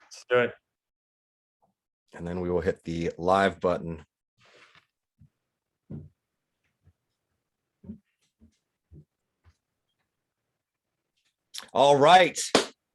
Let's do it. And then we will hit the live button. All right.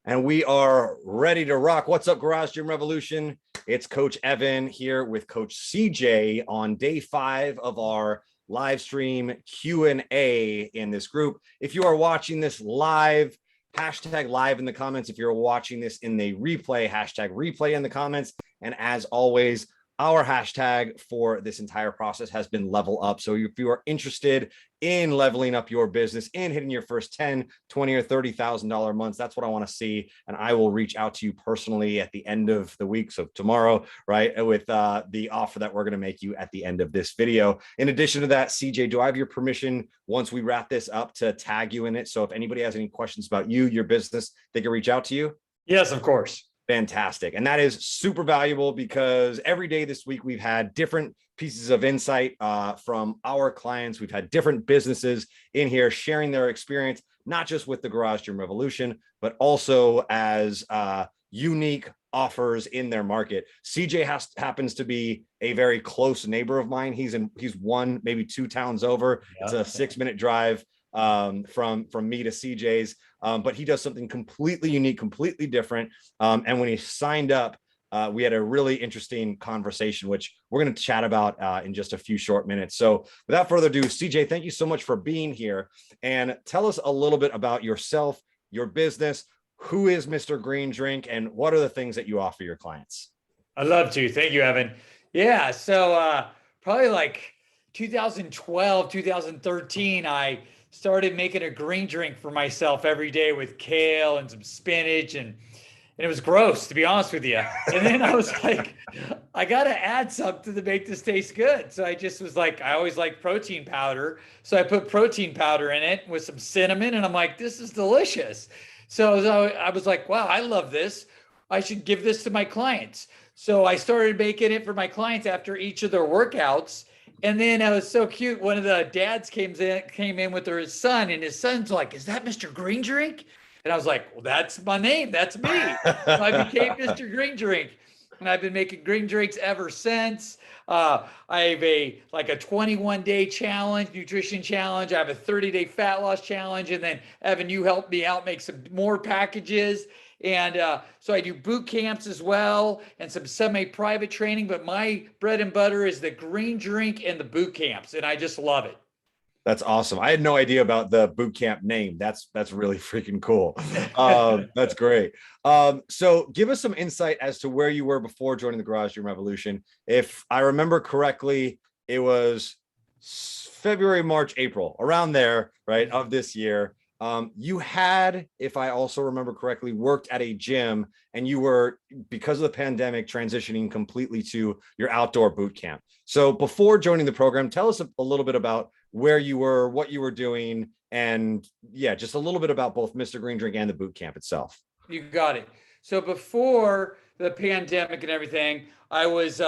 And we are ready to rock. What's up, Garage Gym Revolution? It's Coach Evan here with Coach CJ on day 5 of our live stream Q&A in this group. If you are watching this live, hashtag live in the comments. If you're watching this in the replay, hashtag replay in the comments. And as always, our hashtag for this entire process has been level up. So if you are interested in leveling up your business and hitting your first 10, 20, or $30,000 months, that's what I want to see. And I will reach out to you personally at the end of the week. So tomorrow, right, with the offer that we're going to make you at the end of this video. In addition to that, CJ, do I have your permission once we wrap this up to tag you in it? So if anybody has any questions about you, your business, they can reach out to you? Yes, of course. Fantastic. And that is super valuable because every day this week, we've had different pieces of insight from our clients. We've had different businesses in here sharing their experience, not just with the Garage Gym Revolution, but also as unique offers in their market. CJ happens to be a very close neighbor of mine. He's one, maybe 2 towns over. It's a 6-minute drive from me to CJ's. But he does something completely unique, completely different. And when he signed up, we had a really interesting conversation, which we're going to chat about in just a few short minutes. So without further ado, CJ, thank you so much for being here. And tell us a little bit about yourself, your business. Who is Mr. Green Drink, and what are the things that you offer your clients? I'd love to. Thank you, Evan. Yeah, so probably like 2012, 2013, I started making a green drink for myself every day with kale and some spinach, and it was gross, to be honest with you. And then I was like, I got to add something to make this taste good. So I just was like, I always like protein powder. So I put protein powder in it with some cinnamon, and I'm like, this is delicious. So I was like, wow, I love this. I should give this to my clients. So I started making it for my clients after each of their workouts. And then it was so cute. One of the dads came in with his son, and his son's like, is that Mr. Green Drink? And I was like, well, that's my name. That's me. So I became Mr. Green Drink. And I've been making green drinks ever since. I have a 21-day challenge, nutrition challenge. I have a 30-day fat loss challenge. And then Evan, you helped me out make some more packages. And so I do boot camps as well and some semi-private training, but my bread and butter is the green drink and the boot camps. And I just love it. That's awesome. I had no idea about the boot camp name. That's really freaking cool. That's great. So give us some insight as to where you were before joining the Garage Gym Revolution. If I remember correctly, it was February, March, April, around there, right, of this year. You had, if I also remember correctly, worked at a gym, and you were, because of the pandemic, transitioning completely to your outdoor boot camp. So before joining the program, tell us a little bit about where you were, what you were doing, and yeah, just a little bit about both Mr. Green Drink and the boot camp itself. You got it. So before the pandemic and everything, I was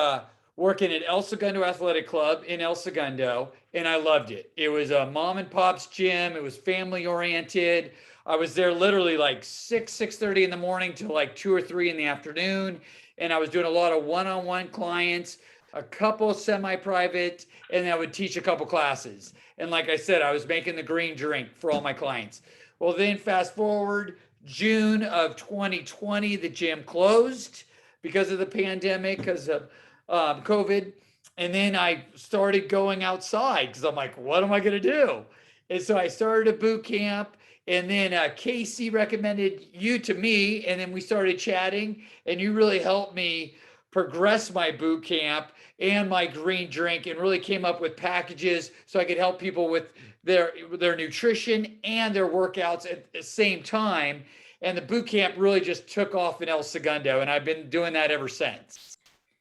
working at El Segundo Athletic Club in El Segundo, and I loved it. It was a mom and pop's gym. It was family oriented. I was there literally like 6:30 in the morning till like 2 or 3 in the afternoon. And I was doing a lot of one-on-one clients, a couple semi-private, and I would teach a couple classes. And like I said, I was making the green drink for all my clients. Well, then fast forward, June of 2020, the gym closed because of the pandemic, because of COVID. And then I started going outside because I'm like, what am I going to do? And so I started a boot camp, and then Casey recommended you to me. And then we started chatting, and you really helped me progress my boot camp and my green drink, and really came up with packages so I could help people with their nutrition and their workouts at the same time. And the boot camp really just took off in El Segundo, and I've been doing that ever since.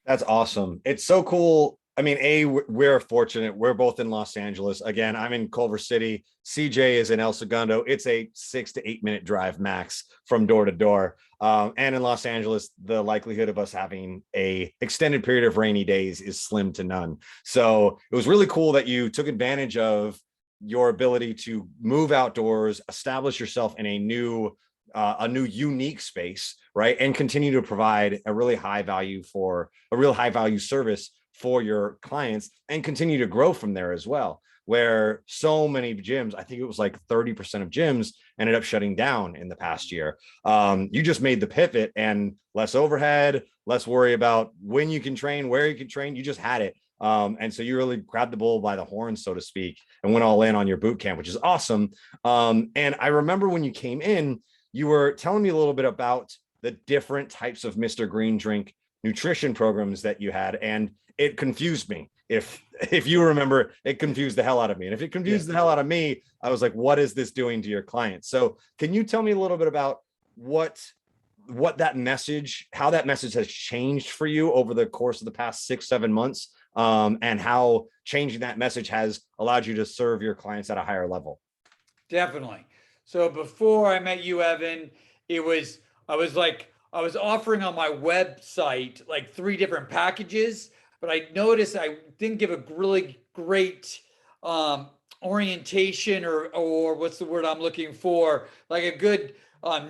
That's awesome. It's so cool. I mean, we're fortunate. We're both in Los Angeles. Again, I'm in Culver City. CJ is in El Segundo. It's a 6 to 8 minute drive max from door to door. And in Los Angeles, the likelihood of us having a extended period of rainy days is slim to none. So it was really cool that you took advantage of your ability to move outdoors, establish yourself in a new a new unique space, right? And continue to provide a real high value service for your clients and continue to grow from there as well. Where so many gyms, I think it was like 30% of gyms ended up shutting down in the past year. You just made the pivot and less overhead, less worry about when you can train, where you can train. You just had it. And so you really grabbed the bull by the horn, so to speak, and went all in on your boot camp, which is awesome. And I remember when you came in, you were telling me a little bit about the different types of Mr. Green Drink nutrition programs that you had. And it confused me. If you remember, it confused the hell out of me. And if it confused the hell out of me, I was like, what is this doing to your clients? So can you tell me a little bit about what that message, how that message has changed for you over the course of the past 6-7 months, and how changing that message has allowed you to serve your clients at a higher level? Definitely. So before I met you, Evan, I was offering on my website like 3 different packages, but I noticed I didn't give a really great orientation or what's the word I'm looking for, like a good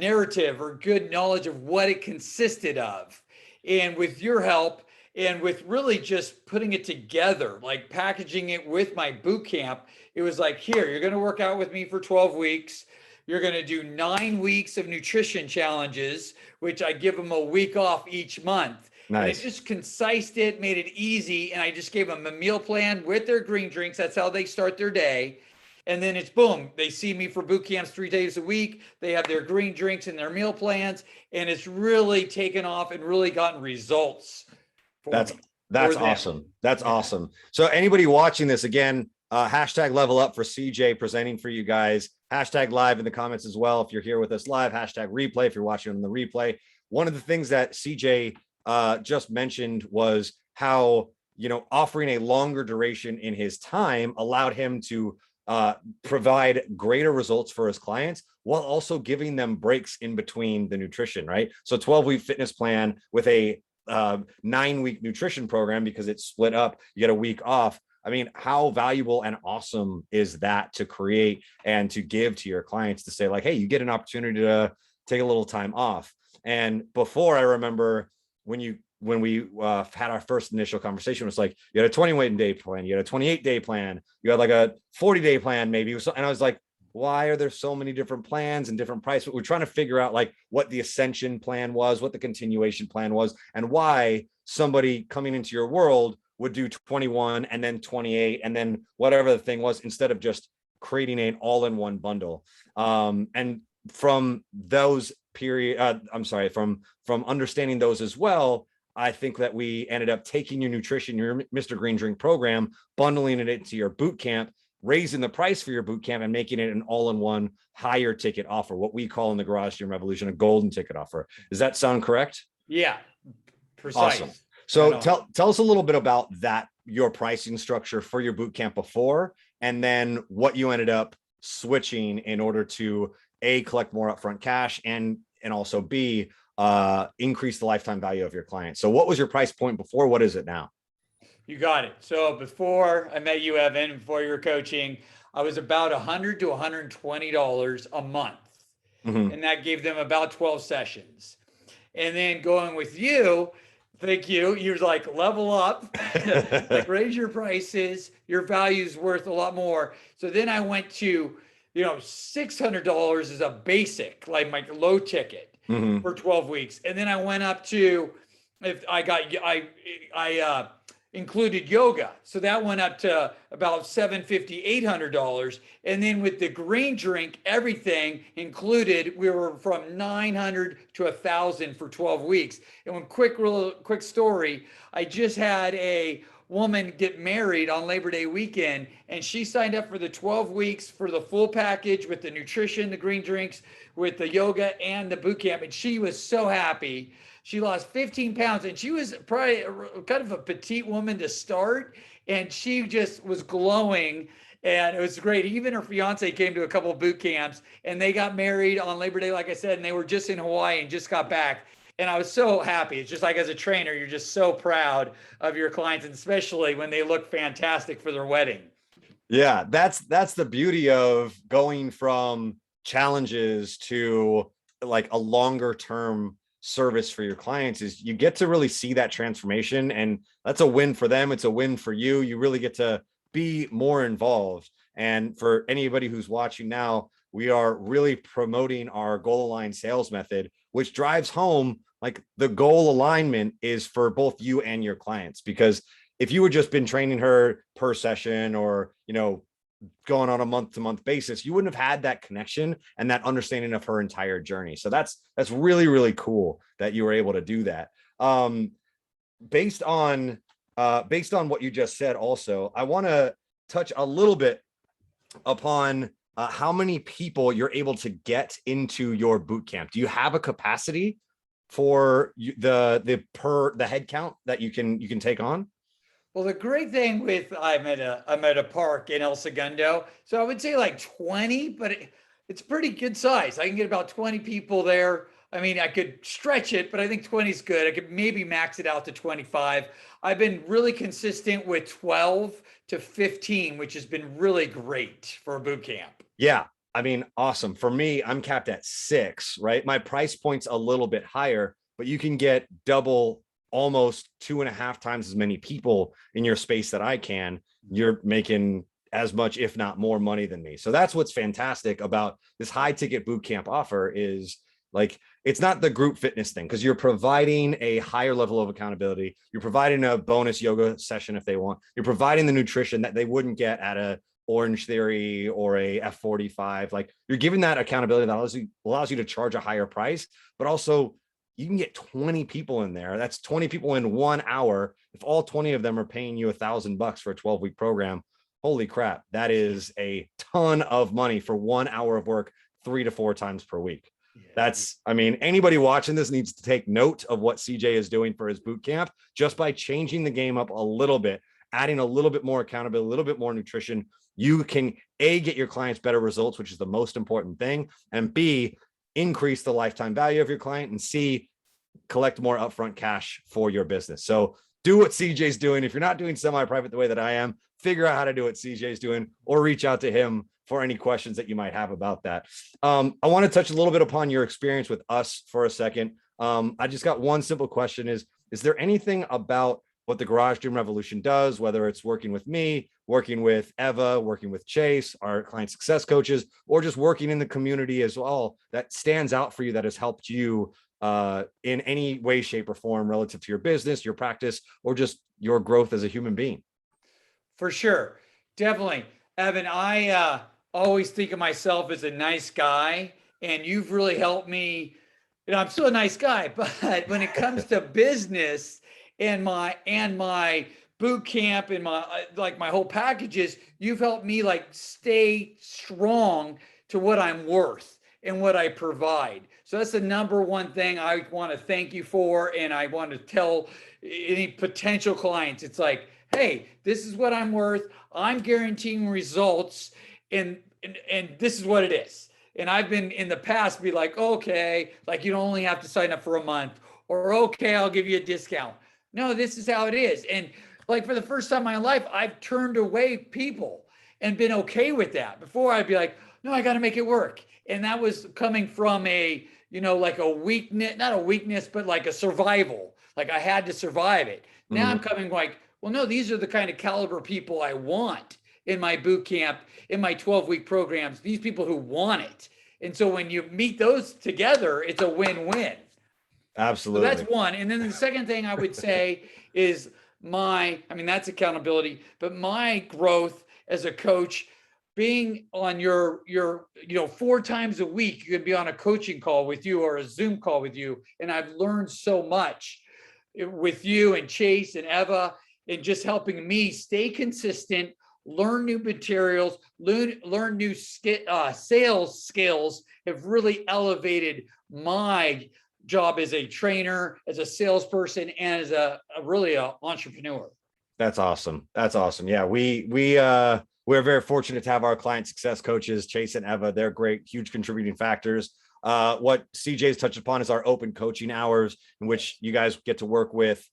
narrative or good knowledge of what it consisted of. And with your help and with really just putting it together, like packaging it with my boot camp, it was like, here, you're going to work out with me for 12 weeks. You're going to do 9 weeks of nutrition challenges, which I give them a week off each month. Nice. And it just concised it, made it easy. And I just gave them a meal plan with their green drinks. That's how they start their day. And then it's boom. They see me for boot camps 3 days a week. They have their green drinks and their meal plans. And it's really taken off and really gotten results. That's awesome. That's awesome. So anybody watching this, again, hashtag level up for CJ presenting for you guys. Hashtag live in the comments as well if you're here with us live. Hashtag replay if you're watching on the replay. One of the things that CJ just mentioned was how, offering a longer duration in his time allowed him to provide greater results for his clients while also giving them breaks in between the nutrition, right? So 12-week fitness plan with a 9-week nutrition program, because it's split up, you get a week off. I mean, how valuable and awesome is that to create and to give to your clients, to say like, hey, you get an opportunity to take a little time off. And before, I remember when we had our first initial conversation, it was like, you had a 21-day plan, you had a 28-day plan, you had like a 40-day plan maybe. And I was like, why are there so many different plans and different prices? We're trying to figure out like what the ascension plan was, what the continuation plan was, and why somebody coming into your world would do 21 and then 28 and then whatever the thing was, instead of just creating an all-in-one bundle. And from those from understanding those as well, I think that we ended up taking your nutrition, your Mr. Green Drink program, bundling it into your boot camp, raising the price for your boot camp and making it an all-in-one higher ticket offer, what we call in the Garage Gym Revolution a golden ticket offer. Does that sound correct? Yeah, precise. Awesome. So tell us a little bit about that, your pricing structure for your boot camp before, and then what you ended up switching in order to A, collect more upfront cash, and also B, increase the lifetime value of your client. So what was your price point before? What is it now? You got it. So before I met you, Evan, before you were coaching, I was about $100 to $120 a month. Mm-hmm. And that gave them about 12 sessions. And then going with you, thank you. You're like, level up, like raise your prices. Your value's worth a lot more. So then I went to, $600 is a basic, like my low ticket for 12 weeks. And then I went up to, I included yoga. So that went up to about $750, $800. And then with the green drink, everything included, we were from $900 to $1,000 for 12 weeks. And one quick story, I just had a woman get married on Labor Day weekend, and she signed up for the 12 weeks for the full package with the nutrition, the green drinks, with the yoga and the boot camp. And she was so happy. She lost 15 pounds, and she was probably kind of a petite woman to start, and she just was glowing, and it was great. Even her fiance came to a couple of boot camps, and they got married on Labor Day, like I said, and they were just in Hawaii and just got back. And I was so happy. It's just like, as a trainer, you're just so proud of your clients, and especially when they look fantastic for their wedding. Yeah, that's the beauty of going from challenges to like a longer term service for your clients is you get to really see that transformation, and that's a win for them. It's a win for you. You really get to be more involved. And for anybody who's watching now, we are really promoting our goal aligned sales method, which drives home like the goal alignment is for both you and your clients. Because if you had just been training her per session, or, going on a month-to-month basis, you wouldn't have had that connection and that understanding of her entire journey. So that's really, really cool that you were able to do that. Based on what you just said, also, I want to touch a little bit upon how many people you're able to get into your boot camp. Do you have a capacity for the head count that you can take on? Well, the great thing with I'm at a park in El Segundo, so I would say like 20, but it's pretty good size. I can get about 20 people there. I mean, I could stretch it, but I think 20 is good. I could maybe max it out to 25. I've been really consistent with 12 to 15, which has been really great for a boot camp. Yeah, I mean, awesome. For me, I'm capped at 6, right? My price point's a little bit higher, but you can get double, almost 2.5 times as many people in your space that I can. You're making as much, if not more, money than me. So that's what's fantastic about this high ticket boot camp offer is like, it's not the group fitness thing, because you're providing a higher level of accountability. You're providing a bonus yoga session if they want. You're providing the nutrition that they wouldn't get at a Orange Theory or a F45. Like, you're giving that accountability that allows you to charge a higher price, but also you can get 20 people in there. That's 20 people in 1 hour. If all 20 of them are paying you $1,000 for a 12-week program, holy crap, that is a ton of money for 1 hour of work 3 to 4 times per week. That's, I mean, anybody watching this needs to take note of what CJ is doing for his boot camp, just by changing the game up a little bit, adding a little bit more accountability, a little bit more nutrition. You can A, get your clients better results, which is the most important thing, and B, increase the lifetime value of your client, and C, collect more upfront cash for your business. So do what CJ's doing. If you're not doing semi-private the way that I am, figure out how to do what CJ's doing, or reach out to him for any questions that you might have about that. I want to touch a little bit upon your experience with us for a second. I just got one simple question: is there anything about what the Garage Gym Revolution does, whether it's working with me, working with Eva, working with Chase, our client success coaches, or just working in the community as well, that stands out for you, that has helped you in any way, shape, or form relative to your business, your practice, or just your growth as a human being? For sure. Definitely. Evan, I always think of myself as a nice guy, and you've really helped me. I'm still a nice guy, but when it comes to business and my boot camp and my like my whole packages, you've helped me like stay strong to what I'm worth and what I provide. So that's the number one thing I want to thank you for. And I want to tell any potential clients, it's like, hey, this is what I'm worth. I'm guaranteeing results, and this is what it is. And I've been in the past be like, okay, like you only have to sign up for a month, or okay, I'll give you a discount. No, this is how it is. And like for the first time in my life, I've turned away people and been okay with that. Before I'd be like, no, I got to make it work. And that was coming from a, like a weakness, not a weakness, but like a survival. Like I had to survive it. Now I'm coming like, well, no, these are the kind of caliber people I want in my boot camp, in my 12-week programs, these people who want it. And so when you meet those together, it's a win-win. Absolutely. So that's one. And then the second thing I would say is that's accountability, but my growth as a coach, being on your 4 times a week, you could be on a coaching call with you or a Zoom call with you. And I've learned so much with you and Chase and Eva, and just helping me stay consistent, learn new materials, learn new sales skills, have really elevated my job as a trainer, as a salesperson, and as a really an entrepreneur. That's awesome. That's awesome. Yeah, we're very fortunate to have our client success coaches, Chase and Eva. They're great, huge contributing factors. What CJ's touched upon is our open coaching hours, in which you guys get to work with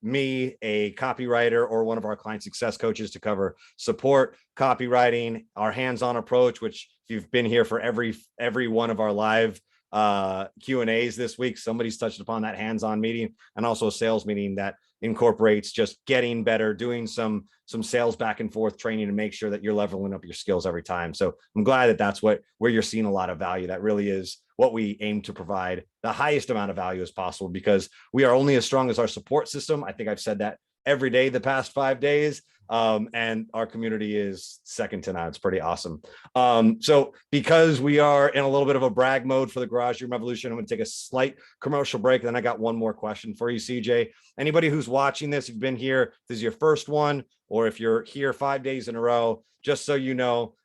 me, a copywriter, or one of our client success coaches to cover support, copywriting, our hands-on approach, which if you've been here for every one of our live Q&As this week. Somebody's touched upon that hands-on meeting, and also a sales meeting that incorporates just getting better, doing some sales back and forth training to make sure that you're leveling up your skills every time. So I'm glad that that's where you're seeing a lot of value. That really is what we aim to provide, the highest amount of value as possible, because we are only as strong as our support system. I think I've said that every day the past 5 days. And our community is second to none. It's pretty awesome. So because we are in a little bit of a brag mode for the Garage Gym Revolution, I'm going to take a slight commercial break. Then I got one more question for you, CJ. Anybody who's watching this, if you've been here, this is your first one, or if you're here 5 days in a row, just so you know,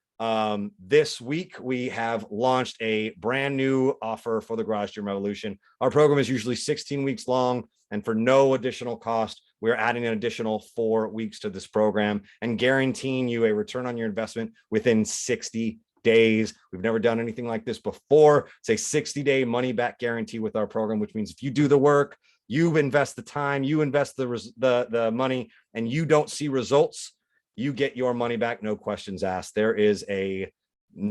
this week we have launched a brand new offer for the Garage Gym Revolution. Our program is usually 16 weeks long, and for no additional cost, we're adding an additional 4 weeks to this program and guaranteeing you a return on your investment within 60 days. We've never done anything like this before. It's a 60-day money back guarantee with our program, which means if you do the work, you invest the time, you invest the money, and you don't see results, you get your money back, no questions asked. There is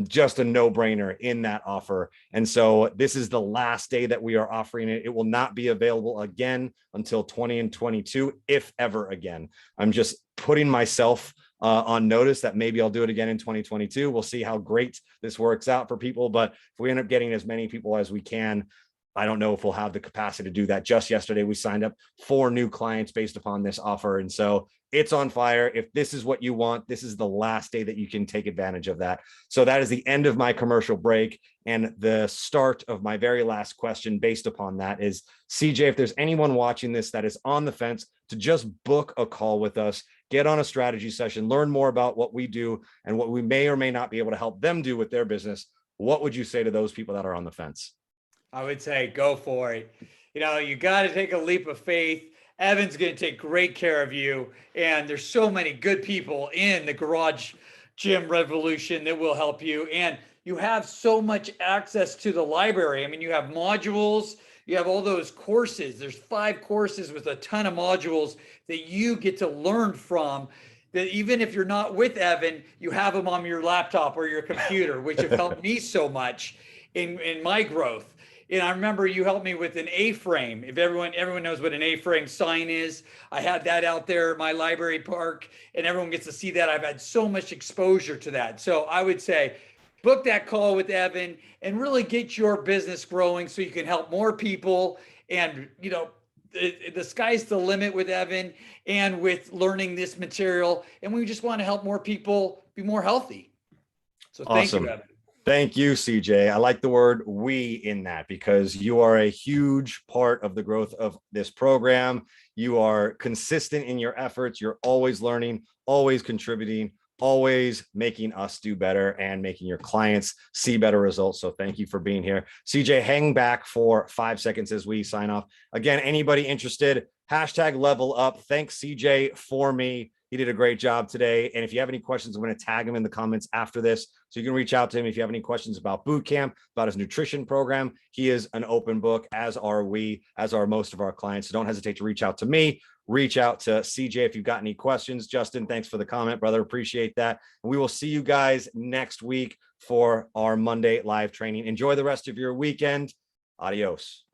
just a no-brainer in that offer. And so this is the last day that we are offering it. It will not be available again until 2022, if ever again. I'm just putting myself on notice that maybe I'll do it again in 2022. We'll see how great this works out for people. But if we end up getting as many people as we can, I don't know if we'll have the capacity to do that. Just yesterday, we signed up 4 new clients based upon this offer. And so it's on fire. If this is what you want, this is the last day that you can take advantage of that. So that is the end of my commercial break. And the start of my very last question based upon that is, CJ, if there's anyone watching this that is on the fence, to just book a call with us, get on a strategy session, learn more about what we do and what we may or may not be able to help them do with their business, what would you say to those people that are on the fence? I would say go for it. You got to take a leap of faith. Evan's going to take great care of you. And there's so many good people in the Garage Gym Revolution that will help you. And you have so much access to the library. I mean, you have modules, you have all those courses. There's 5 courses with a ton of modules that you get to learn from, that even if you're not with Evan, you have them on your laptop or your computer, which have helped me so much in my growth. And I remember you helped me with an A-frame. If everyone knows what an A-frame sign is, I had that out there at my library park, and everyone gets to see that. I've had so much exposure to that. So I would say book that call with Evan and really get your business growing so you can help more people. And the sky's the limit with Evan and with learning this material. And we just want to help more people be more healthy. So thank you, Evan. Thank you, CJ. I like the word "we" in that, because you are a huge part of the growth of this program. You are consistent in your efforts. You're always learning, always contributing, always making us do better and making your clients see better results. So thank you for being here. CJ, hang back for 5 seconds as we sign off. Again, anybody interested, #level up. Thanks, CJ, for me. He did a great job today. And if you have any questions, I'm going to tag him in the comments after this, so you can reach out to him if you have any questions about boot camp, about his nutrition program. He is an open book, as are we, as are most of our clients. So don't hesitate to reach out to me. Reach out to CJ if you've got any questions. Justin, thanks for the comment, brother. Appreciate that. And we will see you guys next week for our Monday live training. Enjoy the rest of your weekend. Adios.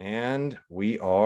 And we are